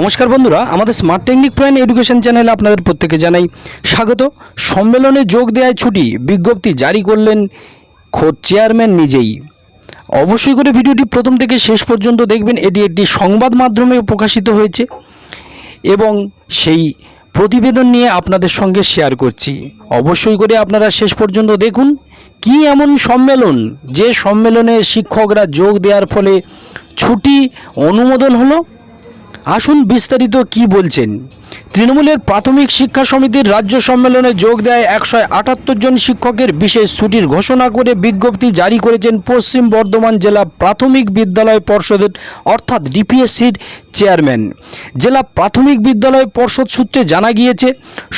নমস্কার বন্ধুরা, আমাদের স্মার্ট টেকনিক পয়েন্ট এডুকেশন চ্যানেলে আপনাদের প্রত্যেককে জানাই স্বাগত। সম্মেলনে যোগ দেওয়ায় ছুটি বিজ্ঞপ্তি জারি করলেন খোদ চেয়ারম্যান নিজেই। অবশ্যই করে ভিডিওটি প্রথম থেকে শেষ পর্যন্ত দেখবেন। এটি একটি সংবাদ মাধ্যমে প্রকাশিত হয়েছে এবং সেই প্রতিবেদন নিয়ে আপনাদের সঙ্গে শেয়ার করছি। অবশ্যই করে আপনারা শেষ পর্যন্ত দেখুন। কি এমন সম্মেলন যে সম্মেলনে শিক্ষকরা যোগ দেওয়ার ফলে ছুটি অনুমোদন হলো? আসুন বিস্তারিত কি বলছেন। তৃণমূলের প্রাথমিক শিক্ষা সমিতির রাজ্য সম্মেলনে যোগ দেয় 178 জন শিক্ষকের বিশেষ ছুটির ঘোষণা করে বিজ্ঞপ্তি জারি করেছেন পশ্চিম বর্ধমান জেলা প্রাথমিক বিদ্যালয় পর্ষদের অর্থাৎ ডিপিএসসির চেয়ারম্যান। জেলা প্রাথমিক বিদ্যালয় পর্ষদ সূত্রে জানা গিয়েছে,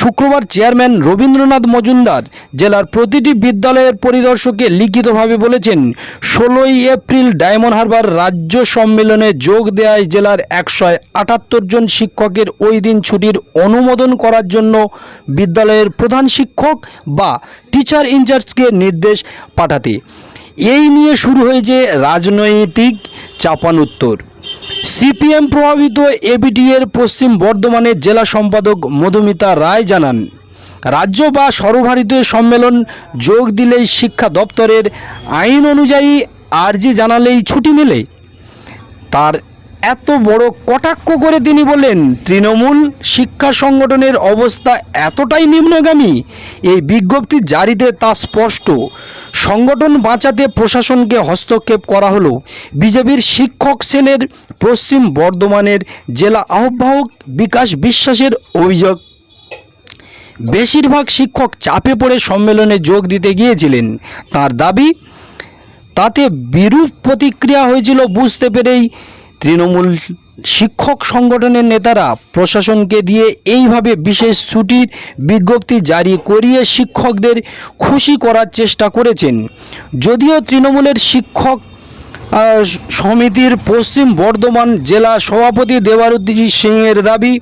শুক্রবার চেয়ারম্যান রবীন্দ্রনাথ মজুমদার জেলার প্রতিটি বিদ্যালয়ের পরিদর্শককে লিখিতভাবে বলেছেন, 16ই এপ্রিল ডায়মন্ড হারবার রাজ্য সম্মেলনে যোগ দেওয়ায় জেলার 178 জন শিক্ষকের ওই দিন ছুটির অনুমোদন করার জন্য বিদ্যালয়ের প্রধান শিক্ষক বা টিচার ইনচার্জকে নির্দেশ পাঠাতে। এই নিয়ে শুরু হয়েছে রাজনৈতিক চাপানুত্তর। সিপিএম প্রভাবিত এবিটিএর পশ্চিম বর্ধমানের জেলা সম্পাদক মধুমিতা রায় জানান, রাজ্য বা সর্বভারতীয় সম্মেলন যোগ দিলেই শিক্ষা দপ্তরের আইন অনুযায়ী আর্জি জানালেই ছুটি মেলে। তার এত বড় কটাক্ষ করে তিনি বলেন, তৃণমূল শিক্ষা সংগঠনের অবস্থা এতটাই নিম্নগামী, এই বিজ্ঞপ্তি জারিতে তা স্পষ্ট। সংগঠন বাঁচাতে প্রশাসনকে হস্তক্ষেপ করা হলো। বিজেপির শিক্ষক সেলের পশ্চিম বর্ধমানের জেলা আহ্বায়ক বিকাশ বিশ্বাসের অভিযোগ, বেশিরভাগ শিক্ষক চাপে পড়ে সম্মেলনে যোগ দিতে গিয়েছিলেন। তার দাবি, তাতে বিরূপ প্রতিক্রিয়া হয়েছিল। বুঝতে পেরেই তৃণমূল শিক্ষক সংগঠনের নেতারা প্রশাসনকে দিয়ে এইভাবে বিশেষ ছুটির বিজ্ঞপ্তি জারি করিয়ে শিক্ষকদের খুশি করার চেষ্টা করেছেন। যদিও তৃণমূলের শিক্ষক সমিতির পশ্চিম বর্ধমান জেলা সভাপতি দেবারুদ্দিন সিংয়ের দাবি,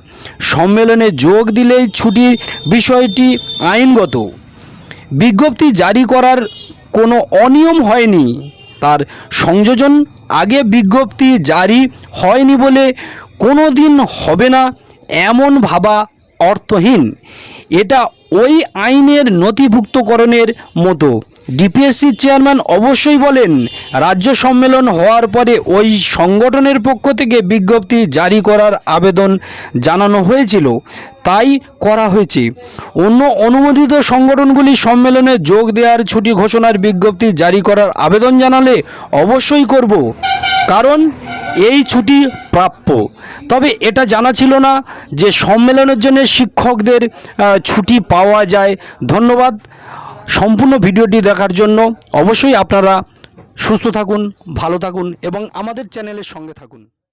সম্মেলনে যোগ দিলেই ছুটির বিষয়টি আইনগত। বিজ্ঞপ্তি জারি করার কোনো অনিয়ম হয়নি। তার সংযোজন, আগে বিজ্ঞপ্তি জারি হয়নি বলে কোনো দিন হবে না এমন ভাবা অর্থহীন। এটা ওই আইনের নথিভুক্তকরণের মতো। ডিপিএসসি চেয়ারম্যান অবশ্যই বলেন, রাজ্য সম্মেলন হওয়ার পরে ওই সংগঠনের পক্ষ থেকে বিজ্ঞপ্তি জারি করার আবেদন জানানো হয়েছিল, তাই করা হয়েছে। অন্য অনুমোদিত সংগঠনগুলি সম্মেলনে যোগ দেওয়ার ছুটি ঘোষণার বিজ্ঞপ্তি জারি করার আবেদন জানালে অবশ্যই করব, কারণ এই ছুটি প্রাপ্য। তবে এটা জানা ছিল না যে সম্মেলনের জন্য শিক্ষকদের ছুটি পাওয়া যায়। ধন্যবাদ সম্পূর্ণ ভিডিওটি দেখার জন্য। অবশ্যই আপনারা সুস্থ থাকুন, ভালো থাকুন এবং আমাদের চ্যানেলের সঙ্গে থাকুন।